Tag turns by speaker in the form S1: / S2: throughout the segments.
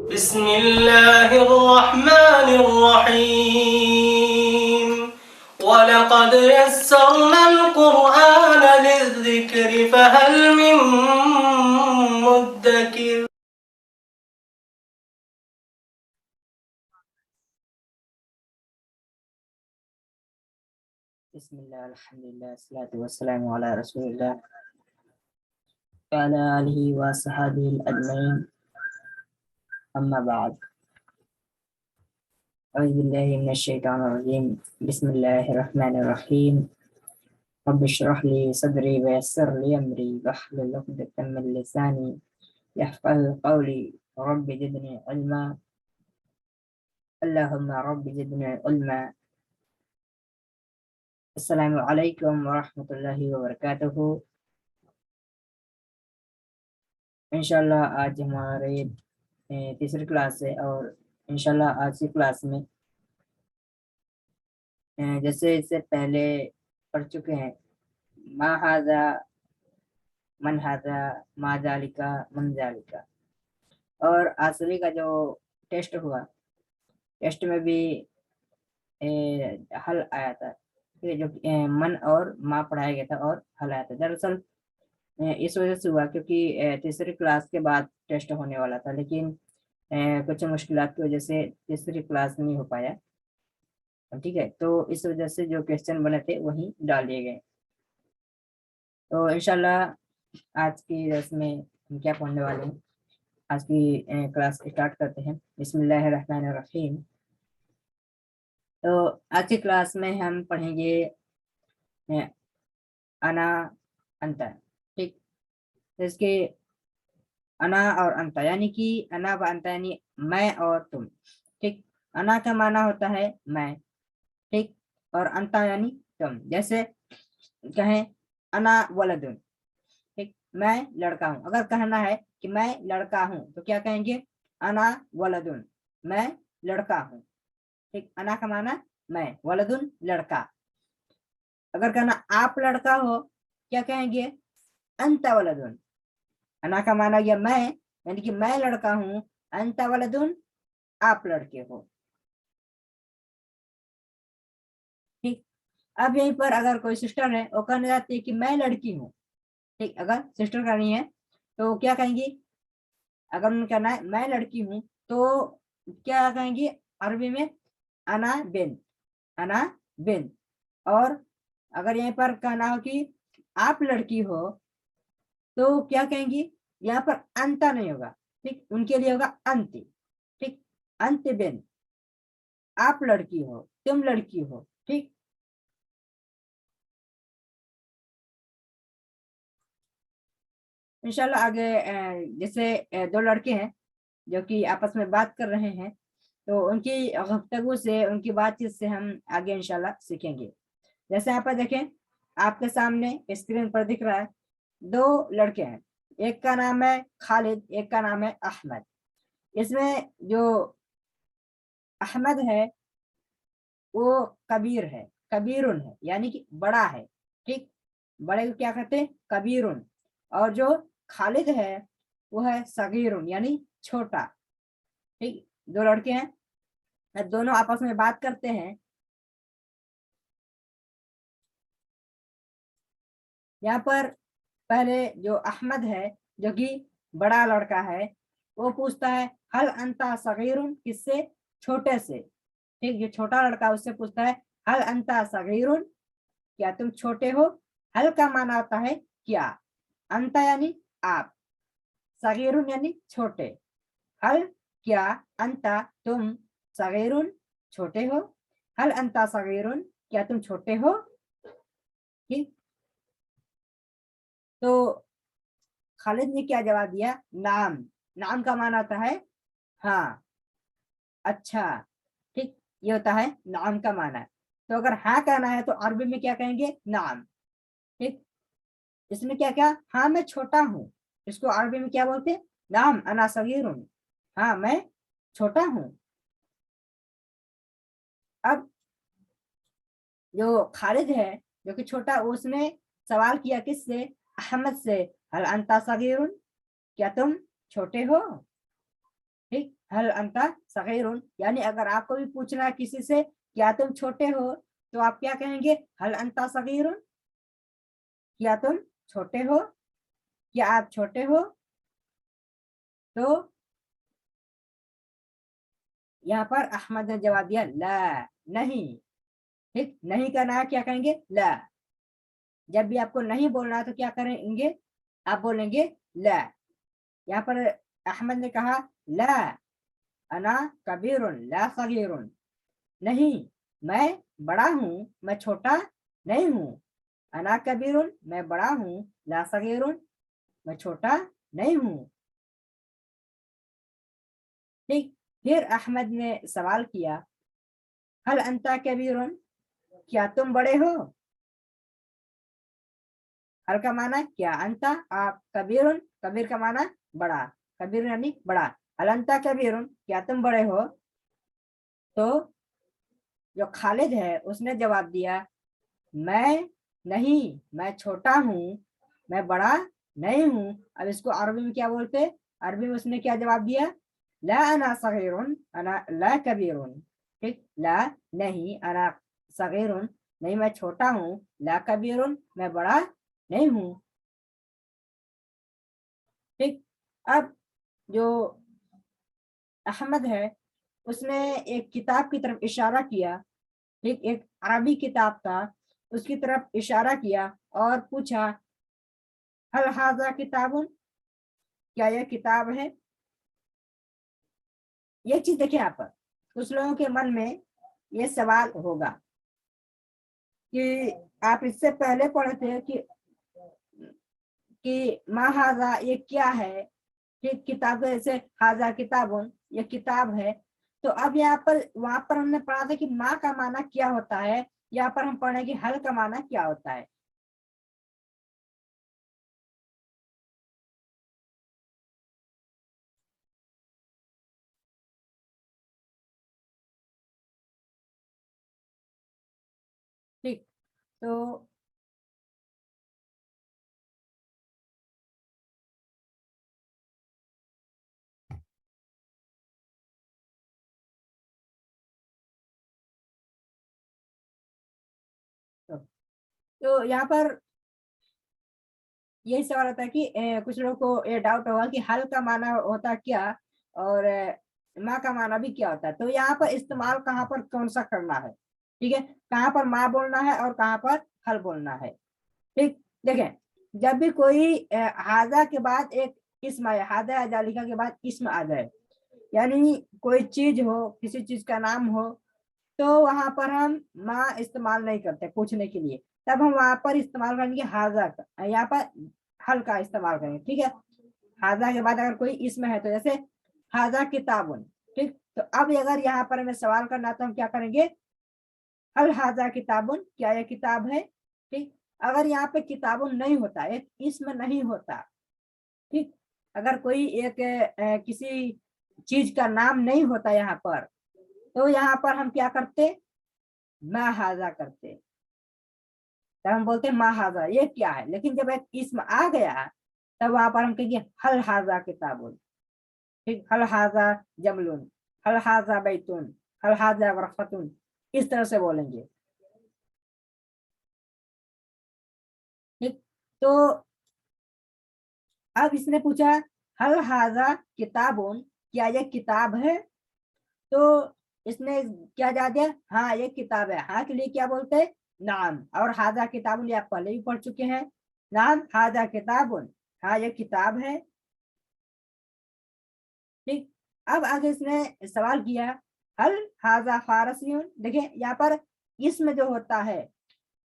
S1: بسم الله الرحمن الرحيم ولقد يسرنا القرآن للذكر فهل من مدكر
S2: بسم الله الحمد لله الصلاة والسلام على رسول الله وعلى آله وصحبه الأجمعين أما بعد أعوذ بالله من الشيطان الرجيم بسم الله الرحمن الرحيم رب اشرح لي صدري ويسر لي أمري واحلل عقدة من لساني يفقهوا قولي رب زدني علما اللهم رب زدني علما. السلام علیکم ورحمۃ اللہ وبرکاتہ. انشاءاللہ آج ہمارے تیسری کلاس ہے اور انشاءاللہ آج کی کلاس میں جیسے اس سے پہلے پڑھ چکے ہیں ما ھذا من ھذا ما ذالکا من ذالکا، اور آصلی کا جو ٹیسٹ ہوا ٹیسٹ میں بھی حل آیا تھا، جو من اور ما پڑھایا گیا تھا اور حل آیا تھا. دراصل اس وجہ سے ہوا کیونکہ تیسری کلاس کے بعد ٹیسٹ ہونے والا تھا، لیکن کچھ مشکلات کی وجہ سے تیسری کلاس نہیں ہو پایا. ٹھیک ہے، تو اس وجہ سے جو کویسچن بنے تھے وہی ڈال دیے گئے. تو انشاءاللہ آج کی درس میں ہم کیا پڑھنے والے ہیں، آج کی کلاس اسٹارٹ کرتے ہیں. بسم اللہ الرحمن الرحیم. تو آج کی کلاس میں ہم پڑھیں گے انا انتا. ٹھیک، اس کے انا اور انتا یعنی کہ انا و انتا یعنی میں اور تم. ٹھیک، انا کا معنی ہوتا ہے میں، ٹھیک، اور انتا یعنی تم. جیسے کہیں انا ولدن، ٹھیک، میں لڑکا ہوں. اگر کہنا ہے کہ میں لڑکا ہوں تو کیا کہیں گے؟ انا ولدن، میں لڑکا ہوں. ٹھیک، انا کا معنی میں، ولدن لڑکا. اگر کہنا آپ لڑکا ہو کیا کہیں گے؟ انت ولدن. انا کا معنی یہ میں یعنی کہ میں لڑکا ہوں، انت ولدن آپ لڑکے ہو. ٹھیک، اب یہیں پر اگر کوئی سسٹر ہے وہ کہنا چاہتی ہے کہ میں لڑکی ہوں. ٹھیک، اگر سسٹر کرنی ہے تو کیا کہیں گی؟ اگر ان کہنا ہے میں لڑکی ہوں تو کیا کہیں گی عربی میں؟ انا بن، انا بن. اور اگر یہیں پر کہنا ہو کہ آپ لڑکی ہو تو کیا کہیں گی؟ یہاں پر انتا نہیں ہوگا، ٹھیک، ان کے لیے ہوگا انتی. ٹھیک، انت بن، آپ لڑکی ہو، تم لڑکی ہو. ٹھیک، انشاءاللہ آگے جیسے دو لڑکے ہیں جو کہ آپس میں بات کر رہے ہیں تو ان کی گفتگو سے، ان کی بات چیت سے ہم آگے انشاءاللہ سیکھیں گے. جیسے یہاں پر دیکھیں، آپ کے سامنے اسکرین پر دکھ رہا ہے دو لڑکے ہیں، ایک کا نام ہے خالد، ایک کا نام ہے احمد. اس میں جو احمد ہے وہ کبیر ہے، کبیرن ہے یعنی کہ بڑا ہے. ٹھیک، بڑے کو کیا کہتے ہیں؟ کبیرن. اور جو خالد ہے وہ ہے صغیرن یعنی چھوٹا. ٹھیک، دو لڑکے ہیں، دونوں آپس میں بات کرتے ہیں. یہاں پر پہلے جو احمد ہے جو کہ بڑا لڑکا ہے وہ پوچھتا ہے حل انتا صغیرن، کس سے؟ چھوٹے سے. ٹھیک، جو چھوٹا لڑکا اس سے پوچھتا ہے حل انتا صغیرن، کیا تم چھوٹے ہو؟ حل کا معنی ہوتا ہے کیا، انتا یعنی آپ، صغیرن یعنی چھوٹے. حل کیا، انتا تم، صغیرن چھوٹے ہو، حل انتا صغیرن کیا تم چھوٹے ہو. ٹھیک، تو خالد نے کیا جواب دیا؟ نام. نام کا معنی ہوتا ہے ہاں، اچھا. ٹھیک، یہ ہوتا ہے نام کا معنی. تو اگر ہاں کہنا ہے تو عربی میں کیا کہیں گے؟ نام. ٹھیک، اس میں کیا کیا؟ ہاں میں چھوٹا ہوں، اس کو عربی میں کیا بولتے؟ نام انا صغیرن، ہاں میں چھوٹا ہوں. اب جو خالد ہے جو کہ چھوٹا، اس نے سوال کیا کس سے؟ احمد سے، حل انتا صغیرن، کیا تم چھوٹے ہو. ठीक, हल अंता सगीरुन, यानी अगर आपको भी पूछना है किसी से क्या तुम छोटे हो, तो आप क्या कहेंगे, हल अंता सगीरुन, क्या तुम छोटे हो, क्या आप छोटे हो। तो यहाँ पर अहमद ने जवाब दिया ला, नहीं। ठीक, नहीं का ना क्या कहेंगे, ला। जब भी आपको नहीं बोलना है तो क्या करेंगे, आप बोलेंगे ला। यहाँ पर अहमद ने कहा ला अना कबीरुन ला सगीरुन, नहीं मैं बड़ा हूँ, मैं छोटा नहीं हूँ। अना कबीरुन, मैं बड़ा हूँ, ला सगीरुन, मैं छोटा नहीं हूँ। ठीक, फिर अहमद ने सवाल किया हल अंता कबीरुन, क्या तुम बड़े हो। हल का माना क्या, अंता, आप, कबीरुन, कबीर का माना बड़ा, कबीर यानी बड़ा। हल अंता कबीरुन, क्या तुम बड़े हो। तो जो खालिद है उसने जवाब दिया मैं नहीं, मैं छोटा हूँ, मैं बड़ा नहीं हूँ। अब इसको अरबी में क्या बोलते, अरबी में उसने क्या जवाब दिया, ला अना सगीरुन अना ला कबीरुन। ठीक, ला नहीं, अना सगीरुन नहीं मैं छोटा हूँ, ला कबीरुन मैं बड़ा नहीं हूँ। ठीक, अब जो अहमद है उसने एक किताब की तरफ इशारा किया, ठीक, एक अरबी किताब था उसकी तरफ इशारा किया और पूछा हल हाजा किताबुन, क्या यह किताब है। ये चीज देखिए यहाँ पर कुछ लोगों के मन में ये सवाल होगा कि आप इससे पहले पढ़े थे कि मा हाजा ये क्या है। ठीक, किताब जैसे हाजा किताबुन ये किताब है। तो अब यहाँ पर वहां पर हमने पढ़ा था कि माँ का माना क्या होता है, यहाँ पर हम पढ़े कि हल का माना क्या होता है। ठीक, तो तो यहाँ पर यही सवाल होता है कि कुछ लोगों को ये डाउट होगा कि हल का माना होता क्या और माँ का माना भी क्या होता है। तो यहाँ पर इस्तेमाल कहाँ पर कौन सा करना है, ठीक है, कहाँ पर माँ बोलना है और कहाँ पर हल बोलना है। ठीक, देखें जब भी कोई हाजा के बाद एक इस्म आए, हाजा या जालिका के बाद इस्म आ जाए, यानी कोई चीज हो, किसी चीज का नाम हो, तो वहां पर हम माँ इस्तेमाल नहीं करते पूछने के लिए, तब हम वहां पर इस्तेमाल करेंगे हाजा का, यहाँ पर हल का इस्तेमाल करेंगे। ठीक है, हाजा के बाद अगर कोई इसमें है तो जैसे हाजा किताबुन। ठीक, तो अब अगर यहाँ पर हमें सवाल करना तो हम क्या करेंगे, हल हाजा किताबुन, क्या यह किताब है। ठीक, अगर यहाँ पे किताबुन नहीं होता, एक इसमें नहीं होता, ठीक, अगर कोई एक किसी चीज का नाम नहीं होता यहाँ पर, तो यहाँ पर हम क्या करते, मा हाजा करते, तब हम बोलते मा हाजा ये क्या है। लेकिन जब एक इसम आ गया तब वहां पर हम कहेंगे हल हाजा किताबुन। ठीक, हल हाजा जमलुन, हल हाजा बैतुन, हल हाजा गरफतुन, इस तरह से बोलेंगे। ठीक, तो अब इसने पूछा हल हाजा किताबुन, क्या ये किताब है। तो इसने क्या जा दिया, हाँ ये किताब है। हाँ के लिए क्या बोलते हैं, नाम। और हाजा किताबुन ये आप पहले भी पढ़ चुके हैं, नाम हाजा किताबुन, हाँ ये किताब है। ठीक, अब आगे इसने सवाल किया हल हाजा फारसियुन। देखिए यहाँ पर इसमें जो होता है,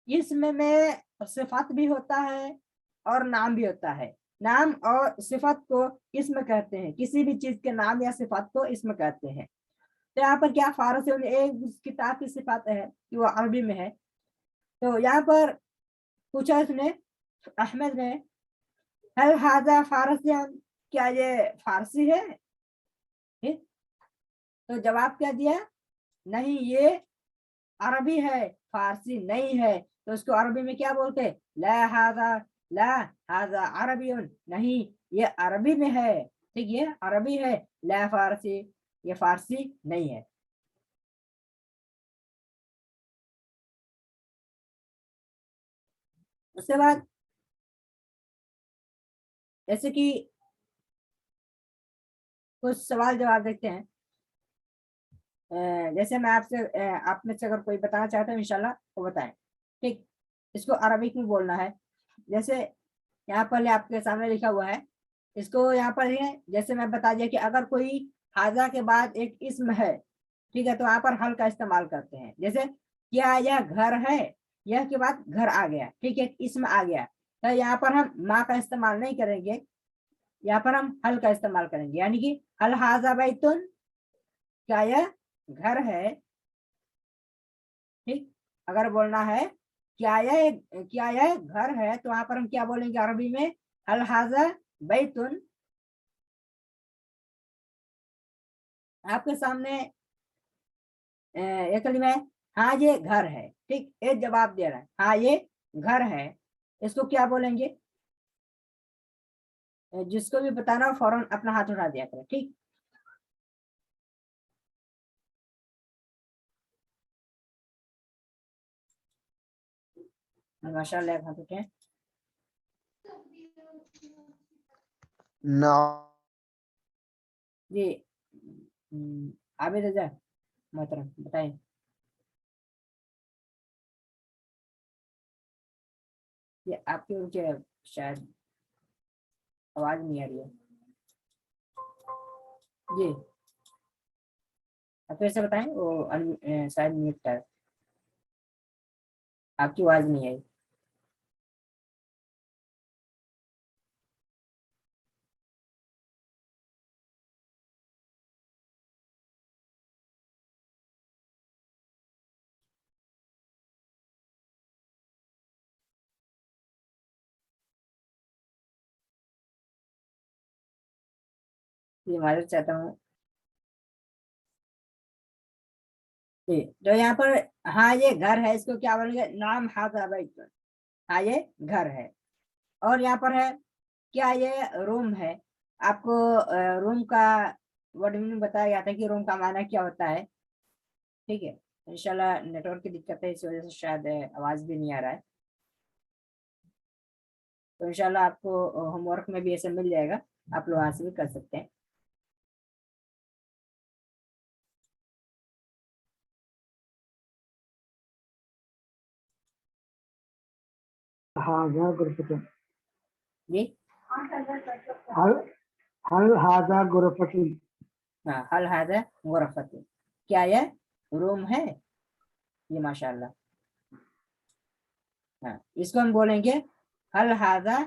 S2: इसमें में सिफत भी होता है और नाम भी होता है। नाम और सिफत को इसमें कहते हैं, किसी भी चीज के नाम या सिफत को इसमें कहते हैं। तो यहाँ पर क्या फारसी में एक किताब की सिफत है कि वो अरबी में है। तो यहाँ पर पूछा इसने अहमद ने हल हाजा फारसियन, क्या ये फारसी है। ठीक? तो जवाब क्या दिया, नहीं ये अरबी है, फारसी नहीं है। तो उसको अरबी में क्या बोलते, ला हाजा अरबियुन, नहीं ये अरबी में है। ठीक, ये अरबी है, لا فارسی، یہ فارسی نہیں ہے. اس کے بعد جیسے کہ کچھ سوال جواب دیکھتے ہیں. جیسے میں آپ میں سے اگر کوئی بتانا چاہتا ہوں انشاءاللہ وہ بتائیں. ٹھیک، اس کو عربک میں بولنا ہے. جیسے یہاں پر آپ کے سامنے لکھا ہوا ہے، اس کو یہاں پر ہے جیسے میں بتا دیا کہ اگر کوئی حاضہ کے بعد ایک اسم ہے، ٹھیک ہے، تو وہاں پر حل کا استعمال کرتے ہیں. جیسے کیا یہ گھر ہے، یہ کے بعد گھر آ گیا، ٹھیک ہے، اسم آ گیا، تو یہاں پر ہم ما کا استعمال نہیں کریں گے، یہاں پر ہم حل کا استعمال کریں گے. یعنی کہ حل حاضہ بیتن، کیا یہ گھر ہے. ٹھیک، اگر بولنا ہے کیا یہ گھر ہے، تو وہاں پر ہم کیا بولیں گے عربی میں؟ حل حاضہ بیتن. آپ کے سامنے ایک کلمہ ہے ہاں یہ گھر ہے، ٹھیک، ایک جواب دے رہا ہے ہاں یہ گھر ہے، اس کو کیا بولیں گے؟ جس کو بھی بتانا ہو فوراً اپنا ہاتھ اٹھا دیا کرے. ٹھیک، ماشاء اللہ ہاتھ اٹھیں. جی عابد رضا محترم بتائیں. یہ آپ کی مجھے شاید آواز نہیں آ رہی ہے. جی آپ پھر سے بتائیں، وہ شاید میوٹ ہے، آپ کی آواز نہیں آئی. جی معذرت چاہتا ہوں. جی جو یہاں پر ہاں یہ گھر ہے، اس کو کیا بولیں گے؟ نام حاضہ بیتن، ہاں یہ گھر ہے. اور یہاں پر ہے کیا یہ روم ہے. آپ کو روم کا ورڈ میں بتایا گیا تھا کہ روم کا معنی کیا ہوتا ہے. ٹھیک ہے، انشاءاللہ نیٹ ورک کی دقت ہے، اس وجہ سے شاید آواز بھی نہیں آ رہا ہے. تو انشاءاللہ آپ کو ہوم ورک میں بھی ایسے مل جائے گا، آپ لوگ وہاں سے بھی کر سکتے ہیں.
S3: هذا غرفة.
S2: جی
S3: هل هذا غرفة؟
S2: ہاں حل حاضہ غرفت، کیا یہ روم ہے. یہ ماشاءاللہ. ہاں اس کو ہم بولیں گے حل حاضہ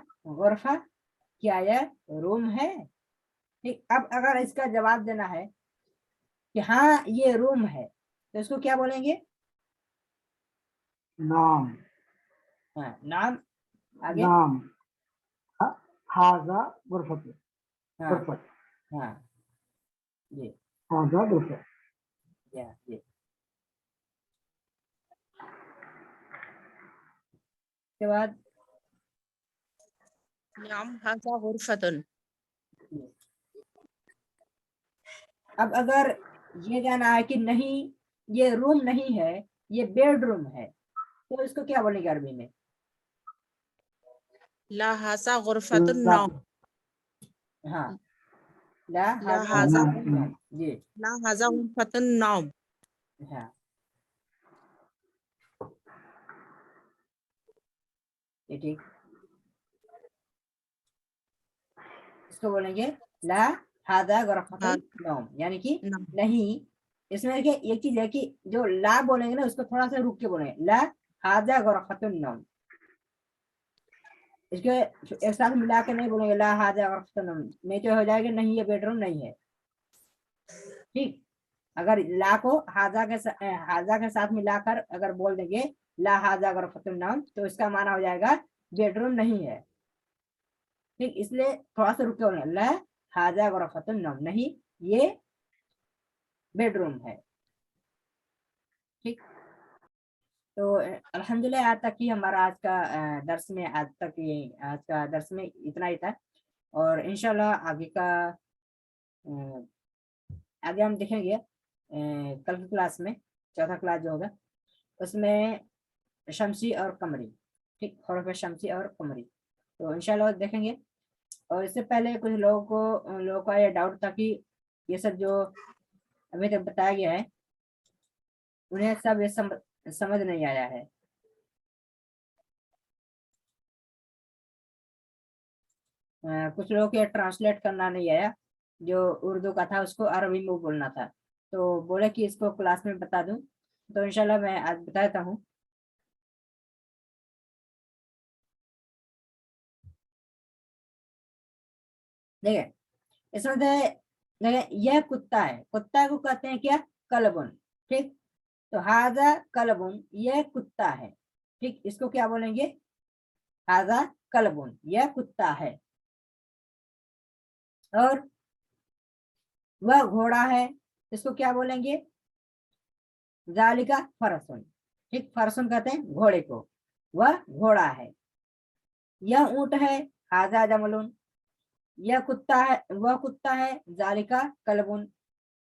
S2: غرفہ، کیا یہ روم ہے. ٹھیک، اب اگر اس کا جواب دینا ہے کہ ہاں یہ روم ہے، تو اس کو کیا بولیں گے؟
S3: نعم.
S2: ہاں نام آگے.
S3: نعم هذا غرفة.
S2: ہاں
S3: غرفة
S2: ہاں جی
S3: هذا غرفة.
S2: جی. کے بعد
S4: نعم هذا غرفة.
S2: اب اگر یہ کہنا ہے کہ نہیں یہ روم نہیں ہے، یہ بیڈ روم ہے، تو اس کو کیا بولیں گے عربی میں؟
S4: لا هذا غرفة النوم.
S2: ہاں لا
S4: لا
S2: هذا
S4: هذا
S2: جی
S4: لا هذا غرفة النوم.
S2: ہاں یہ ٹھیک. اس کو بولیں گے لا هذا غرفة النوم، یعنی کہ
S4: نعم.
S2: نہیں. اس میں دیکھیے ایک چیز ہے کہ جو لا بولیں گے نا اس کو تھوڑا سا رک کے بولیں گے، لا هذا غرفة النوم. اس کے ایک ساتھ ملا کے نہیں بولیں گے لا هذا غرفة النوم، نہیں تو ہو جائے گا نہیں یہ بیڈ روم نہیں ہے. ٹھیک، اگر لا کو حاضہ کے ساتھ ملا کر اگر بول دیں گے لا هذا غرفة النوم، تو اس کا معنی ہو جائے گا بیڈ روم نہیں ہے. ٹھیک، اس لیے تھوڑا سا رکے ہونا، لا هذا غرفة النوم، نہیں یہ بیڈ روم ہے. ٹھیک، تو الحمدللہ آج تک ہی ہمارا آج کا درس میں اتنا ہی تھا. اور انشاءاللہ آگے کا आगे हम देखेंगे कल की क्लास में, चौथा क्लास जो होगा उसमें शमसी और कमरी, ठीक, हरफ शमसी और कमरी, तो इंशाल्लाह देखेंगे। और इससे पहले कुछ लोगों का ये डाउट था कि ये सब जो अभी तक बताया गया है उन्हें सब ये समझ नहीं आया है। कुछ लोगों को ट्रांसलेट करना नहीं आया, जो उर्दू का था उसको अरबी में बोलना था, तो बोले कि इसको क्लास में बता दूं, तो इंशाल्लाह मैं आज बताता हूँ। देखिए इसमें देखिए यह कुत्ता है, कुत्ता को कहते हैं क्या, कलबुन, ठीक। तो हाजा कलबुन, यह कुत्ता है, ठीक, इसको क्या बोलेंगे, हाजा कलबुन, यह कुत्ता है। और वह घोड़ा है, इसको क्या बोलेंगे, जालिका फरसुन, ठीक, फरसुन कहते हैं घोड़े को, वह घोड़ा है। यह ऊंट है, हाजा जमलुन, यह कुत्ता है, वह कुत्ता है, जालिका कलबुन,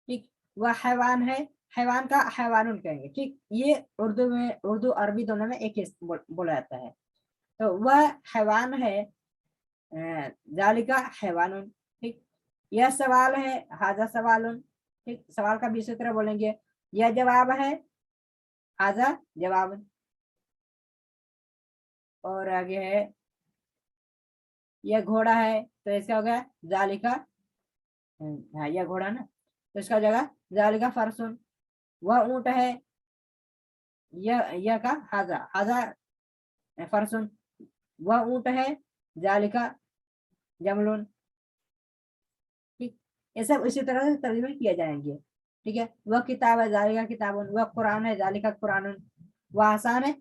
S2: ठीक। वह हैवान है, हैवान का हैवानुन कहेंगे, ठीक, ये उर्दू में, उर्दू अरबी दोनों में एक ही बोला जाता है। तो वह हैवान है, जालिका हैवानुन, ठीक। यह सवाल है, हाजा सवालुन, ठीक, सवाल का भी इसी तरह बोलेंगे। यह जवाब है, हाजा जवाब। और आगे है, यह घोड़ा है, तो इसका हो गया जालिका, हाँ यह घोड़ा ना, तो इसका जगह जालिका फरसुन। वह ऊंट है, यह का हाजा, हाजा फरसुन, वह ऊंट है, जालिका जमलुन, ठीक। ये सब इसी तरह से तर्जुमे किए जाएंगे, ठीक है। वह किताब है, जालिका किताबुन, वह कुरान है, जालिका कुरानुन, वह आसान है,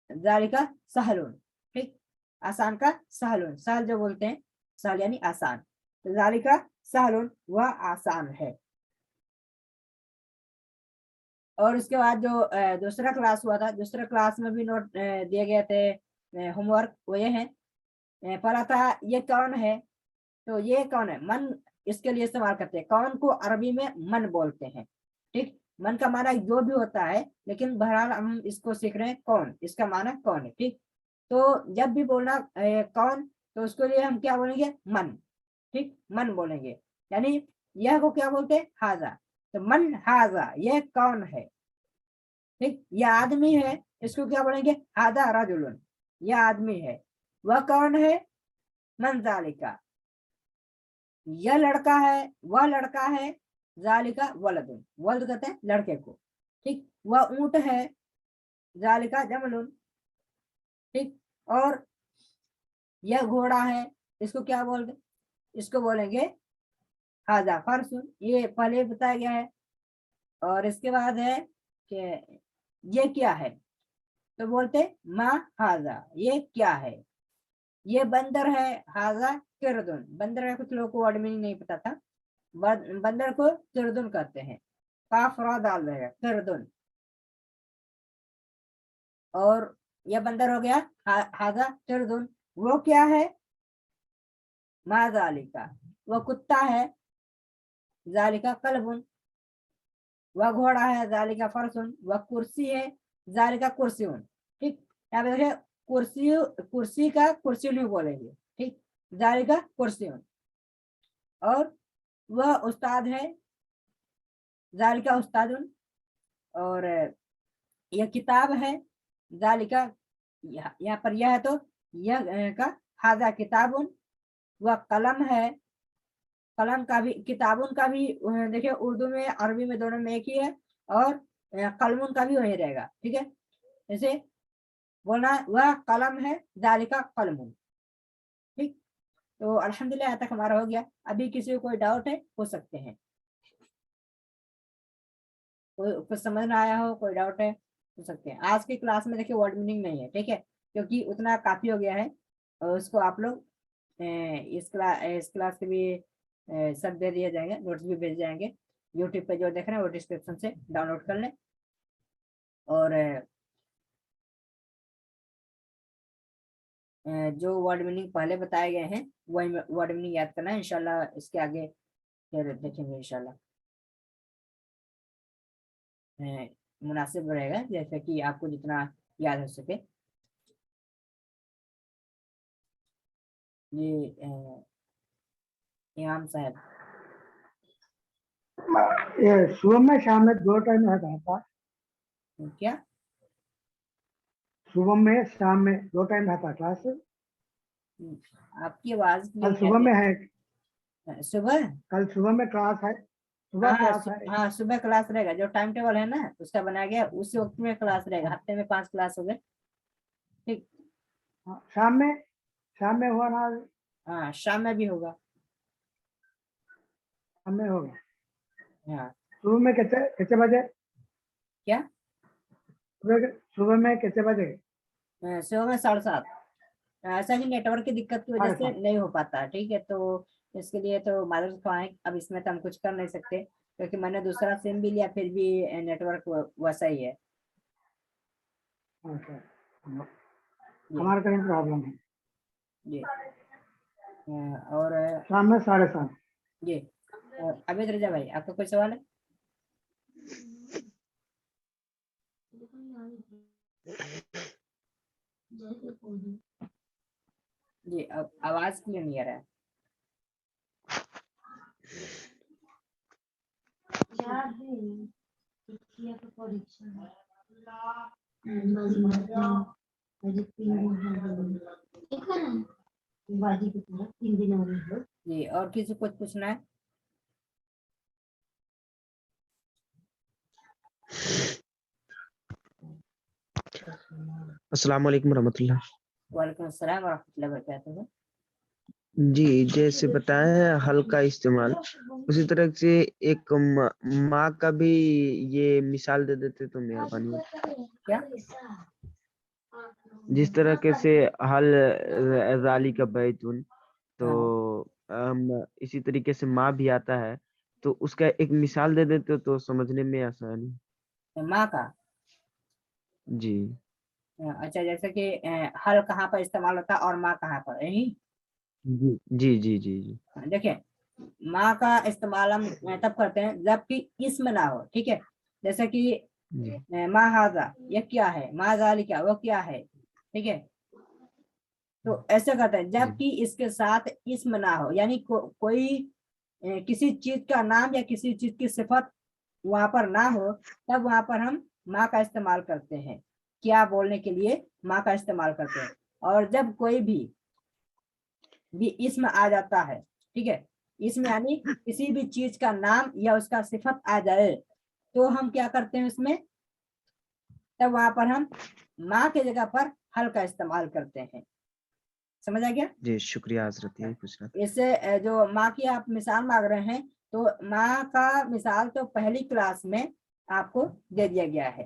S2: जालिका सहलुन, ठीक, आसान का सहलुन, सहल जो बोलते हैं, सहल यानी आसान, तो जालिका सहलुन, वह आसान है। और उसके बाद जो दूसरा क्लास हुआ था, दूसरा क्लास में भी नोट दिए गए थे, होमवर्क, वो ये है, पढ़ा था ये कौन है, तो ये कौन है, मन, इसके लिए इस्तेमाल करते हैं, कौन को अरबी में मन बोलते हैं, ठीक। मन का माना जो भी होता है, लेकिन बहरहाल हम इसको सीख रहे हैं कौन, इसका माना कौन है, ठीक। तो जब भी बोलना कौन, तो उसके लिए हम क्या बोलेंगे, मन, ठीक, मन बोलेंगे। यानी यह को क्या बोलते हैं, हाजा, तो मन हाजा, यह कौन है, ठीक। यह आदमी है, इसको क्या बोलेंगे, हाजा रजुलन, यह आदमी है। वह कौन है, मन जालिका, यह लड़का है, वह लड़का है, जालिका वलदुन, वल्द कहते हैं लड़के को, ठीक। वह ऊंट है, जालिका जमलुन, ठीक। और यह घोड़ा है, इसको क्या बोलते, इसको बोलेंगे हाजा फरसुन, ये पहले बताया गया है। और इसके बाद है कि ये क्या है, तो बोलते मा हाजा, ये क्या है। ये बंदर है, हाजा किरदुन, बंदर है, कुछ लोगों को वर्ड मीनिंग नहीं पता था, बंदर को किरदुन कहते हैं, काफ रा डाल देगा, किरदुन। और यह बंदर हो गया, हाजा किरदुन, वो क्या है, मा जालिका, वो कुत्ता है, जालिका कलबुन, वह घोड़ा है, जालिका फरसुन, वह कुर्सी है, जालिका कुर्सियुन, ठीक। यहाँ पे देखिए कुर्सी, कुर्सी का कुर्सियुन ही बोलेंगे, ठीक, जालिका कुर्सियुन। और वह उस्ताद है, जालिका उस्तादुन। और यह किताब है, जालिका, यहाँ पर यह है तो यह का हाजा किताबुन। वह कलम है, कलम का भी, किताबुन का भी देखिए उर्दू में अरबी में दोनों में एक ही है, और कलमुन का भी वही रहेगा, ठीक है। जैसे बोलना वह कलम है, जालिका कलमुन, ठीक। तो अल्हम्दुलिल्लाह यहाँ तक हमारा हो गया। अभी किसी को कोई डाउट है पूछ सकते हैं, कोई कुछ समझ ना आया हो, कोई डाउट है पूछ सकते हैं। आज की क्लास में देखिए वर्ड मीनिंग नहीं है, ठीक है, क्योंकि उतना काफी हो गया है, और उसको आप लोग इस क्लास के भी सब दे दिए जाएंगे, नोट्स भी भेज जाएंगे। यूट्यूब पे जो देख रहे हैं वो डिस्क्रिप्शन से डाउनलोड कर लें। और जो वर्ड मीनिंग पहले बताए गए हैं वही वर्ड मीनिंग याद करना है, इंशाल्लाह इसके आगे फिर देखेंगे इंशाल्लाह। मुनासिब रहेगा, जैसे कि आपको जितना याद हो सके। जी इमाम साहब,
S3: ये सुबह में शाम में 2 टाइम रहता था।
S2: क्या
S3: सुबह में शाम में 2 टाइम रहता क्लास।
S2: आपकी आवाज
S3: कल
S2: क्यों
S3: सुबह
S2: नहीं
S3: में है,
S2: आती? सुबह,
S3: कल सुबह में क्लास है, सुबह क्लास है।
S2: हाँ सुबह क्लास रहेगा, जो टाइम टेबल है ना उसका बनाया गया, उसी वक्त में क्लास रहेगा। हफ्ते में 5 क्लास हो गए, ठीक।
S3: हाँ, शाम में हुआ ना,
S2: हाँ शाम में भी होगा।
S3: शाम में होगा।
S2: हाँ
S3: सुबह में कितने कितने बजे?
S2: क्या
S3: सुबह में कितने बजे?
S2: सुबह में 7:30। ऐसा ही नेटवर्क की दिक्कत की वजह से
S3: 7:30।
S2: नहीं हो पाता, ठीक है। तो इसके लिए तो माजूर ख्वाह, अब इसमें तो हम कुछ कर नहीं सकते, क्योंकि मैंने दूसरा सिम भी लिया, फिर भी नेटवर्क वैसा ही है।
S3: अच्छा,
S2: जी
S3: हमारे कहीं प्रॉब्लम है।
S2: जी और
S3: शाम में 7:30।
S2: जी अबेद रजा भाई, आपका कोई सवाल है? जी अब आवाज क्लियर नहीं आ रहा है। जी और किसी को कुछ पूछना है?
S5: अस्सलाम वालेकुम रहमतुल्लाह।
S2: वालेकुम अस्सलाम वरहमतुल्लाहि वबरकातुहू।
S5: जी जैसे बताया हल का इस्तेमाल, उसी तरह से एक माँ का भी ये मिसाल दे देते तो मेहरबानी होती।
S2: क्या
S5: जिस तरह के से हल राली का बैतून, तो हम इसी तरीके से माँ भी आता है, तो उसका एक मिसाल दे देते तो समझने में आसानी।
S2: माँ का?
S5: जी
S2: अच्छा, जैसे कि हल कहाँ पर इस्तेमाल होता है और माँ कहाँ पर, यही?
S5: जी जी जी जी जी
S2: देखिए, माँ का इस्तेमाल हम तब करते हैं जबकि इसम ना हो, ठीक है। जैसे कि
S5: जी
S2: माँ हाजा, ये क्या है, माँ जालिका, वो क्या है, ठीक है। तो ऐसे करते हैं
S5: जी
S2: जबकि इसके साथ इसम ना हो, यानी कोई किसी चीज का नाम या किसी चीज की सिफत वहां पर ना हो, तब वहां पर हम माँ का इस्तेमाल करते हैं। क्या बोलने के लिए माँ का इस्तेमाल करते हैं। और जब कोई भी इसमें आ जाता है, ठीक है, इसमें यानी किसी भी चीज का नाम या उसका सिफत आ जाए, तो हम क्या करते हैं उसमें, तब वहां पर हम माँ के जगह पर हल का इस्तेमाल करते हैं। समझ आ गया?
S5: जी शुक्रिया हजरत, यही पूछ रहा था।
S2: इससे जो माँ की आप मिसाल मांग रहे हैं, तो माँ का मिसाल तो पहली क्लास में आपको दे दिया गया है,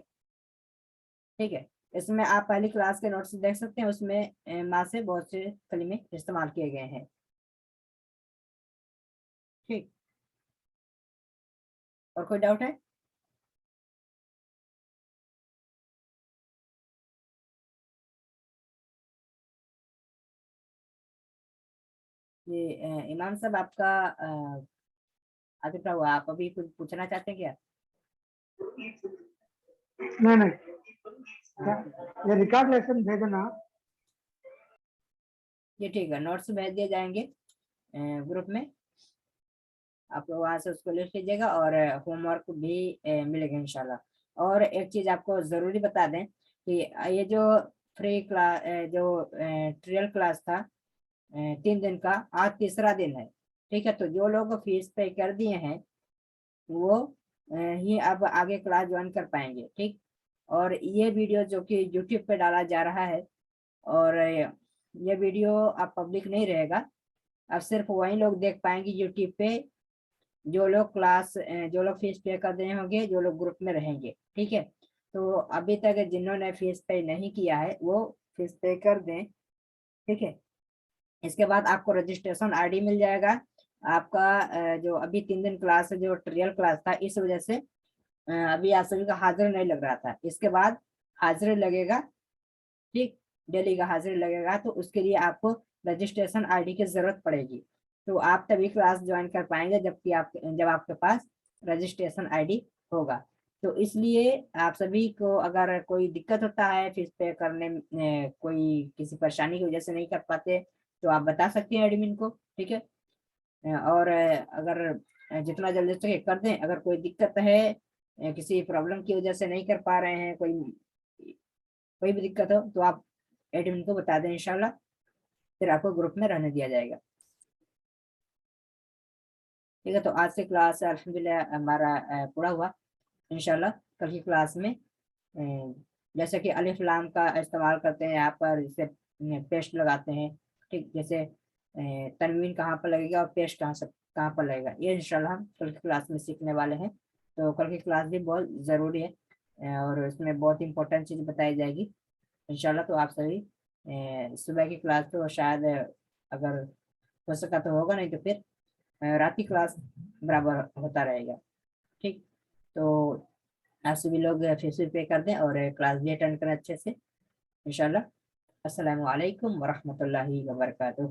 S2: ठीक है। इसमें आप पहली क्लास के नोट्स देख सकते हैं, उसमें माँ से बहुत से कलीमे इस्तेमाल किए गए हैं, ठीक। और कोई डाउट है? ये इमाम साहब, आपका आतिफ हुआ, आप अभी कुछ पूछना चाहते हैं क्या?
S3: नहीं, ये रिकॉर्ड लेसन भेजना।
S2: ये ठीक है, नोट्स भेज दिए जाएंगे ग्रुप में, आप लोग वहां से उसको लिख लीजिएगा, और होमवर्क भी मिलेगा इंशाल्लाह। और एक चीज आपको जरूरी बता दें कि ये जो फ्री क्लास, जो ट्रियल क्लास था 3 दिन का, आज तीसरा दिन है, ठीक है। तो जो लोग फीस पे कर दिए हैं वो ही अब आगे क्लास ज्वाइन कर पाएंगे, ठीक। और ये वीडियो जो कि यूट्यूब पे डाला जा रहा है, और ये वीडियो अब पब्लिक नहीं रहेगा, अब सिर्फ वही लोग देख पाएंगे यूट्यूब पे जो लोग फीस पे कर रहे होंगे, जो लोग ग्रुप में रहेंगे, ठीक है। तो अभी तक जिन्होंने फीस पे नहीं किया है वो फीस पे कर दें, ठीक है। इसके बाद आपको रजिस्ट्रेशन आईडी मिल जाएगा आपका। जो अभी 3 दिन क्लास, जो ट्रियल क्लास था, इस वजह से अभी आप सभी का हाजिर नहीं लग रहा था। इसके बाद हाजिर लगेगा, ठीक, डेली का हाजिर लगेगा, तो उसके लिए आपको रजिस्ट्रेशन आईडी की जरूरत पड़ेगी। तो आप तभी क्लास ज्वाइन कर पाएंगे जब आपके पास रजिस्ट्रेशन आईडी होगा। تو اس لیے آپ سبھی کو اگر کوئی دقت ہوتا ہے فیس پے کرنے میں، کوئی کسی پریشانی کی وجہ سے نہیں کر پاتے تو آپ بتا سکتے ہیں ایڈمن کو، ٹھیک ہے، اور اگر جتنا جلدی ہو سکے کر دیں. اگر کوئی دقت ہے کسی پرابلم کی وجہ سے نہیں کر پا رہے ہیں، کوئی بھی دقت ہو تو آپ ایڈمن کو بتا دیں انشاءاللہ، پھر آپ کو گروپ میں رہنے دیا جائے گا. ٹھیک ہے، تو آج سے کلاس الحمدللہ ہمارا پورا ہوا. انشاءاللہ کل کی کلاس میں جیسے کہ الف لام کا استعمال کرتے ہیں یہاں پر، جیسے پیسٹ لگاتے ہیں، ٹھیک، جیسے تنوین کہاں پر لگے گا اور پیسٹ کہاں پر لگے گا، یہ انشاءاللہ ہم کل کی کلاس میں سیکھنے والے ہیں. تو کل کی کلاس بھی بہت ضروری ہے اور اس میں بہت امپورٹنٹ چیز بتائی جائے گی انشاءاللہ. تو آپ سبھی صبح کی کلاس تو شاید اگر ہو سکا تو ہوگا، نہیں تو پھر رات کی کلاس برابر ہوتا رہے گا. ٹھیک، تو آپ سبھی لوگ فیس پے کر دیں اور کلاس بھی اٹینڈ کریں اچھے سے انشاءاللہ. السلام علیکم ورحمۃ اللہ وبرکاتہ.